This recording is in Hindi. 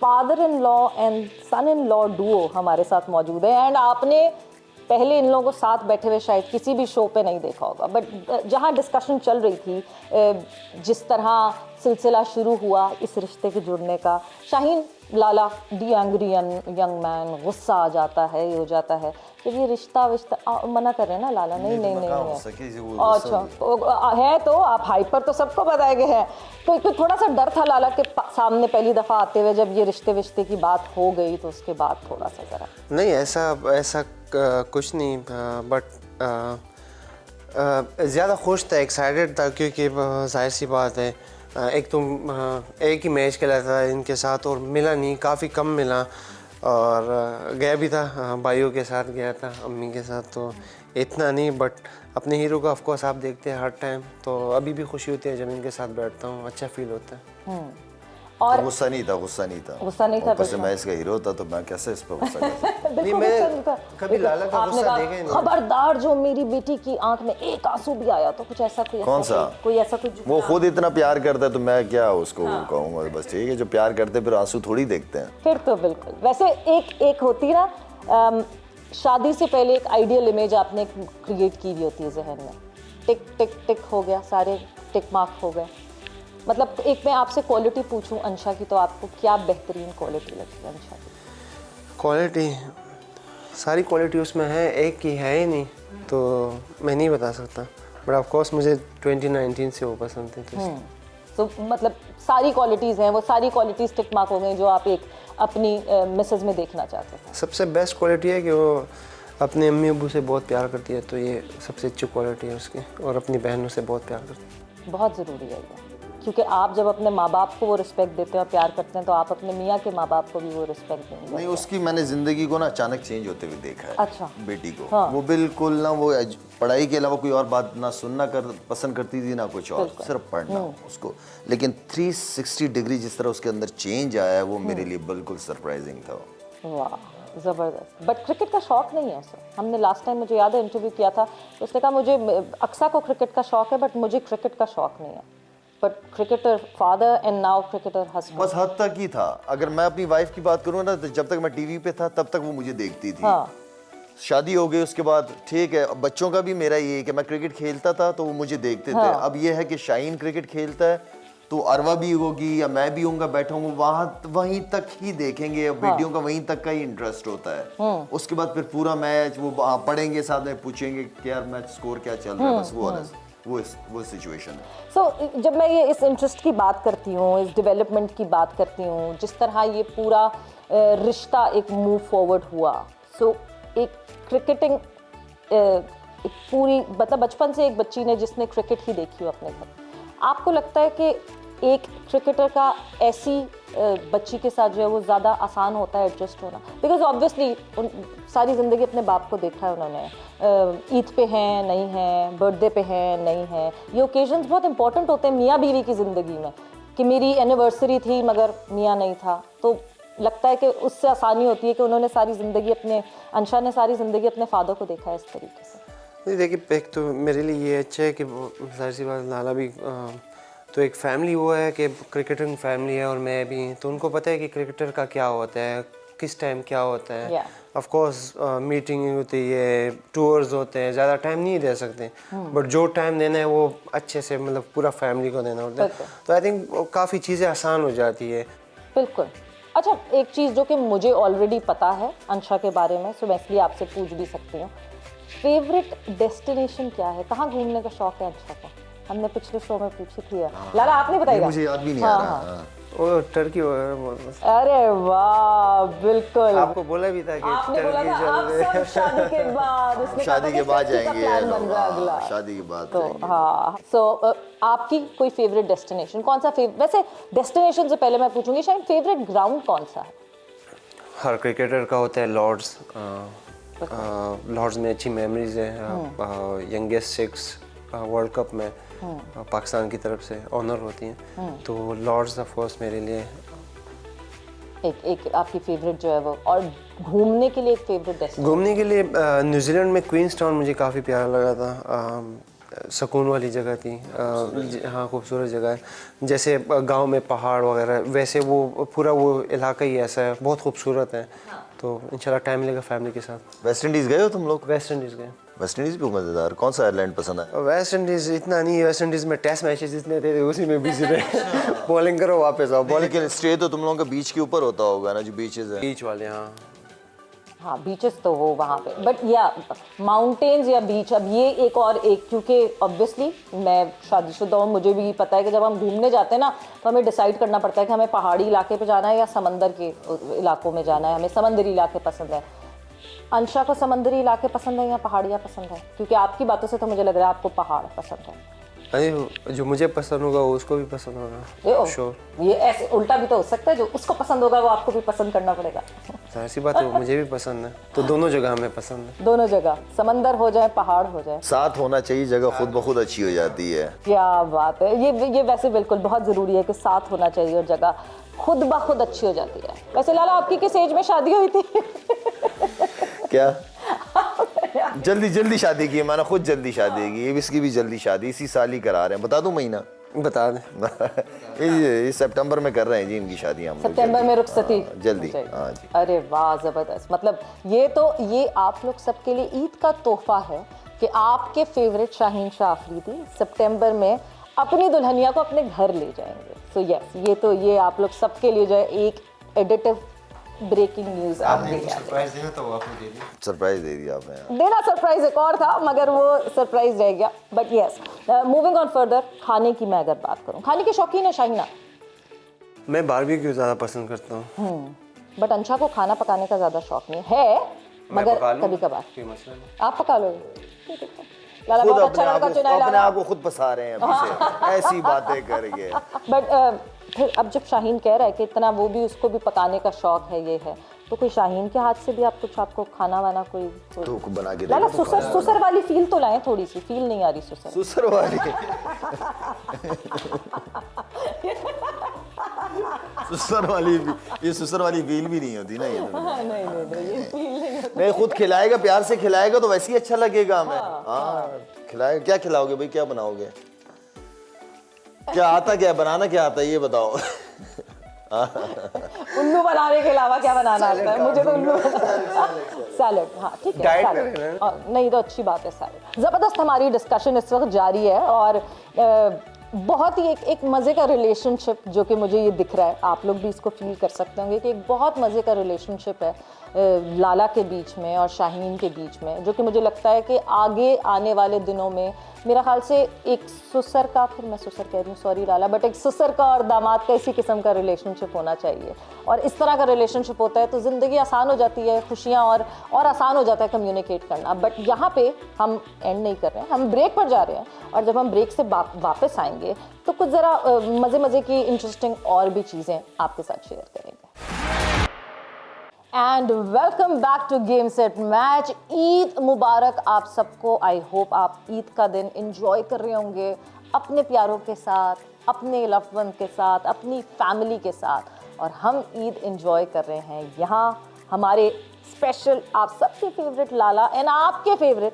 Father in law and son in law duo हमारे साथ मौजूद है। एंड आपने पहले इन लोगों को साथ बैठे हुए शायद किसी भी शो पे नहीं देखा होगा, बट जहाँ डिस्कशन चल रही थी, जिस तरह सिलसिला शुरू हुआ इस रिश्ते के जुड़ने का, शाहीन लाला दी एंग्री यंग मैन, गुस्सा आ जाता है, ये हो जाता है जब ये रिश्ता मना कर रहे हैं ना लाला, नहीं नहीं नहीं है। अच्छा है तो आप हाइपर तो सबको बताए गए हैं, तो थोड़ा सा डर था लाला के सामने पहली दफ़ा आते हुए, जब ये रिश्ते की बात हो गई तो उसके बाद थोड़ा सा ज़रा नहीं ऐसा कुछ नहीं, बट ज़्यादा खुश था, एक्साइटेड था, क्योंकि जाहिर सी बात है एक तो एक ही मैच खेला था इनके साथ और मिला नहीं, काफ़ी कम मिला, और गया भी था भाइयों के साथ गया था, अम्मी के साथ, तो इतना नहीं, बट अपने हीरो को ऑफकोर्स आप देखते हैं हर टाइम, तो अभी भी खुशी होती है जब इनके साथ बैठता हूँ, अच्छा फील होता है। और तो गुस्सा नहीं था ऊपर से मैं इसका हीरो था, तो मैं कैसे इस पर गुस्सा कर सकता। नहीं, मैं कभी लाला का गुस्सा देखा ही नहीं। खबरदार जो मेरी बेटी की आंख में एक आंसू भी आया तो कुछ ऐसा कौन सा वो खुद इतना प्यार करता है, तो मैं क्या उसको कहूँगा, बस ठीक है, जो प्यार करते फिर आंसू थोड़ी देखते हैं। फिर तो बिल्कुल। वैसे एक होती ना, शादी से पहले एक आइडियल इमेज आपने क्रिएट की हुई होती है जहन में, टिक टिक टिक हो गया, सारे टिक मार्क हो गए। मतलब एक मैं आपसे क्वालिटी पूछूं अंशा की, तो आपको क्या बेहतरीन क्वालिटी लगती है अंशा की? क्वालिटी सारी क्वालिटी उसमें है, एक की है ही नहीं, तो मैं नहीं बता सकता, बट ऑफ कोर्स मुझे 2019 से वो पसंद थी। तो मतलब सारी क्वालिटीज़ हैं, वो सारी क्वालिटीज़ टिक मार्क हो गई जो आप एक अपनी मिसेज में देखना चाहते थे। सबसे बेस्ट क्वालिटी है कि वो अपने अम्मी अब्बू से बहुत प्यार करती है, तो ये सबसे अच्छी क्वालिटी है उसकी, और अपनी बहनों से बहुत प्यार करती है। बहुत ज़रूरी है ये, क्योंकि आप जब अपने माँ बाप को वो रिस्पेक्ट देते हैं और प्यार करते हैं, तो आप अपने मियाँ के माँ बाप को भी वो रिस्पेक्ट देंगे। नहीं, उसकी मैंने जिंदगी को ना अचानक चेंज होते हुए देखा है। अच्छा। बेटी को हाँ। वो बिल्कुल ना, वो पढ़ाई के अलावा कोई और बात ना सुनना पसंद करती थी, ना कुछ और, सिर्फ पढ़ना उसको। लेकिन 360 डिग्री जिस तरह उसके अंदर चेंज आया है, वो मेरे लिए बिल्कुल सरप्राइजिंग था। वाह, ज़बरदस्त। बट क्रिकेट का शौक नहीं है उसे। हमने लास्ट टाइम, मुझे याद है, इंटरव्यू किया था, उसने कहा मुझे अक्सा को क्रिकेट का शौक है, बट मुझे क्रिकेट का शौक नहीं है। But cricketer father and now cricketer husband. बस हद तक ही था। अगर मैं अपनी वाइफ की बात करूँ ना, तो जब तक मैं टीवी पे था तब तक वो मुझे देखती थी। हाँ। शादी हो गई उसके बाद ठीक है, बच्चों का भी मेरा ये है कि मैं क्रिकेट खेलता था तो वो मुझे देखते थे। अब ये है कि शाहीन क्रिकेट खेलता है तो अरवा भी होगी या मैं भी होऊंगा, बैठूंगा वहीं तक ही देखेंगे। बेटियों का वहीं तक का ही इंटरेस्ट होता है। उसके बाद फिर पूरा मैच वो पढ़ेंगे, साथ में पूछेंगे कि यार मैच स्कोर क्या चल रहा है, बस वो सिचुएशन है। सो जब मैं ये इस इंटरेस्ट की बात करती हूँ, इस डेवलपमेंट की बात करती हूँ, जिस तरह ये पूरा रिश्ता एक मूव फॉरवर्ड हुआ, सो एक क्रिकेटिंग एक पूरी, मतलब बचपन से एक बच्ची ने जिसने क्रिकेट ही देखी हो अपने घर, आपको लगता है कि एक क्रिकेटर का ऐसी बच्ची के साथ जो है वो ज़्यादा आसान होता है एडजस्ट होना? बिकॉज ऑब्वियसली सारी ज़िंदगी अपने बाप को देखा है उन्होंने, ईद पे हैं नहीं हैं, बर्थडे पे हैं नहीं हैं, ये ओकेजन्स बहुत इंपॉर्टेंट होते हैं मियाँ बीवी की ज़िंदगी में, कि मेरी एनिवर्सरी थी मगर मियाँ नहीं था, तो लगता है कि उससे आसानी होती है कि उन्होंने सारी ज़िंदगी अंशा ने सारी ज़िंदगी अपने फादर को देखा है इस तरीके से। नहीं देखिए, एक तो मेरे लिए ये अच्छा है कि जाहिर सी बात लाला भी तो एक फैमिली वो है कि क्रिकेटिंग फैमिली है, और मैं भी, तो उनको पता है कि क्रिकेटर का क्या होता है, किस टाइम क्या होता है। ऑफ कोर्स मीटिंग होती है, टूर्स होते हैं, ज़्यादा टाइम नहीं दे सकते, बट जो टाइम देना है वो अच्छे से, मतलब पूरा फैमिली को देना होता है, तो आई थिंक काफ़ी चीज़ें आसान हो जाती है। बिल्कुल। अच्छा, एक चीज़ जो कि मुझे ऑलरेडी पता है अंशा के बारे में, सो मैं इसलिए आपसे पूछ भी सकती हूँ, फेवरेट डेस्टिनेशन क्या है, कहाँ घूमने का शौक है अंशा का? हमने पिछले शो में पूछी थी। लाला आपने बताया? मुझे याद भी नहीं आ रहा। वो टर्की हो रहा। अरे वाह, बिल्कुल आपको बोला भी था कि आपने बोला था आप सब शादी के बाद, उसने शादी के बाद जाएंगे, अगला शादी के बाद तो हाँ। सो आपकी कोई फेवरेट डेस्टिनेशन कौन सा? वैसे डेस्टिनेशन से पहले मैं पूछूंगी शायद फेवरेट ग्राउंड कौन सा है? हर क्रिकेटर का होता है लॉर्ड्स। लॉर्ड्स में अच्छी मेमोरीज है, यंगेस्ट 6 वर्ल्ड कप में पाकिस्तान की तरफ से ऑनर होती हैं, तो लॉर्ड्स ऑफ कोर्स मेरे लिए एक आपकी फेवरेट जो है वो। और घूमने के लिए एक फेवरेट डेस्टिनेशन? घूमने के लिए न्यूजीलैंड में क्वींस टाउन मुझे काफ़ी प्यारा लगा था। सुकून वाली जगह थी। हाँ, खूबसूरत जगह है। जैसे गांव में पहाड़ वगैरह, वैसे वो पूरा वो इलाका ही ऐसा है, बहुत खूबसूरत है। तो इंशाल्लाह टाइम मिलेगा फैमिली के साथ। वेस्ट इंडीज गए हो तुम लोग? वेस्ट इंडीज़ गए। वेस्ट इंडीज भी मजेदार। कौन सा आयरलैंड पसंद है? वेस्ट इंडीज़ इतना नहीं, वेस्ट इंडीज़ में टेस्ट मैचेस इतने थे, उसी में बिजी रहे। बॉलिंग करो वापस आओ। बॉलिंग लेकिन स्टे तो तुम लोगों का बीच के ऊपर होता होगा ना, जो बीचेस है। बीच वाले, हाँ हाँ बीचेस तो हो वहाँ पे, बट या माउंटेन्स या बीच, अब ये एक और एक, क्योंकि ऑब्वियसली मैं शादीशुदा हूँ, मुझे भी पता है कि जब हम घूमने जाते हैं ना तो हमें डिसाइड करना पड़ता है कि हमें पहाड़ी इलाके पे जाना है या समंदर के इलाकों में जाना है। हमें समंदरी इलाके पसंद है। अंशा को समंदरी इलाके पसंद है या पहाड़ियाँ पसंद है? क्योंकि आपकी बातों से तो मुझे लग रहा है आपको पहाड़ पसंद है। अरे जो मुझे पसंद होगा वो उसको भी पसंद होगा। श्योर। ये ऐसे उल्टा भी तो हो सकता है, जो उसको पसंद होगा वो आपको भी पसंद करना पड़ेगा। जाहिर सी बात है, मुझे भी पसंद है, तो दोनों जगह हमें पसंद है। दोनों जगह, समंदर हो जाए पहाड़ हो जाए, साथ होना चाहिए, जगह खुद ब खुद अच्छी हो जाती है। क्या बात है। ये वैसे बिल्कुल बहुत ज़रूरी है कि साथ होना चाहिए और जगह खुद ब खुद अच्छी हो जाती है। वैसे लाला आपकी किस एज में शादी हुई थी? क्या जल्दी शादी की है? मैंने खुद जल्दी शादी की है, इसकी भी जल्दी शादी इसी साल ही करा रहे हैं। बता दूं महीना? बता दें। इस सितंबर में कर रहे हैं जी इनकी शादी हम लोग। सितंबर में रुखसती जल्दी। हाँ जी। अरे वाह, ज़बरदस्त। मतलब ये आप लोग सबके लिए ईद का तोहफा है कि आपके फेवरेट शाहीन शाह अफरीदी सितंबर में अपनी दुल्हनिया को अपने घर ले जाएंगे। सो यस, ये आप लोग सबके लिए जो है एक एडिटिव ब्रेकिंग न्यूज़ आप दे दिया। सरप्राइज देना तो आपने दे दिया। सरप्राइज दे दिया आपने। देना सरप्राइज एक और था, मगर वो सरप्राइज रह गया। But yes, moving on further, खाने की मैं अगर बात करूँ, खाने की शौकीन है शाहीना? मैं बारबेक्यू ज़्यादा पसंद करता हूँ। बट अंशा को खाना पकाने का ज़्यादा शौक नहीं है, मगर कभी कभार आप पका लोगे। लाला बहुत अच्छा लड़का चुना है। अपने आप को खुद पसा रहे हैं अभी से, ऐसी बातें करके। बट फिर अब जब शाहीन कह रहा है कि इतना वो भी, उसको भी पकाने का शौक है, ये है, तो कोई शाहीन के हाथ से भी आप कुछ, आपको खाना वाना कोई तो बना के लाला सुसर वाली फील तो लाए, थोड़ी सी फील नहीं आ रही सुसर वाली। सुसर वाली फील भी नहीं होती ना ये तो। नहीं, खुद खिलाएगा, प्यार से खिलाएगा तो वैसे ही अच्छा लगेगा हमें। हाँ खिलाएगा। क्या खिलाओगे भाई, क्या बनाओगे? क्या आता, क्या बनाना क्या आता है ये बताओ। उल्लू बनाने के अलावा क्या बनाना आता है? मुझे तो उल्लू सैलड। हाँ ठीक है, सैलड नहीं तो अच्छी बात है सैलड। ज़बरदस्त हमारी डिस्कशन इस वक्त जारी है और बहुत ही एक मज़े का रिलेशनशिप जो कि मुझे ये दिख रहा है, आप लोग भी इसको फील कर सकते होंगे कि एक बहुत मज़े का रिलेशनशिप है लाला के बीच में और शाहीन के बीच में, जो कि मुझे लगता है कि आगे आने वाले दिनों में मेरा ख्याल से एक ससुर का, फिर मैं ससुर कह रही हूँ सॉरी लाला, बट एक ससुर का और दामाद का इसी किस्म का रिलेशनशिप होना चाहिए। और इस तरह का रिलेशनशिप होता है तो ज़िंदगी आसान हो जाती है, खुशियाँ और आसान हो जाता है कम्युनिकेट करना। बट यहाँ पे हम एंड नहीं कर रहे हैं, हम ब्रेक पर जा रहे हैं और जब हम ब्रेक से वापस आएंगे तो कुछ ज़रा मज़े की इंटरेस्टिंग और भी चीज़ें आपके साथ शेयर करेंगे। And welcome back to game set match. Eid मुबारक आप सबको। आई होप आप ईद का दिन एंजॉय कर रहे होंगे अपने प्यारों के साथ, अपने लव्ड वन के साथ, अपनी फैमिली के साथ। और हम ईद एंजॉय कर रहे हैं यहाँ हमारे स्पेशल, आप सबके फेवरेट लाला एंड आपके फेवरेट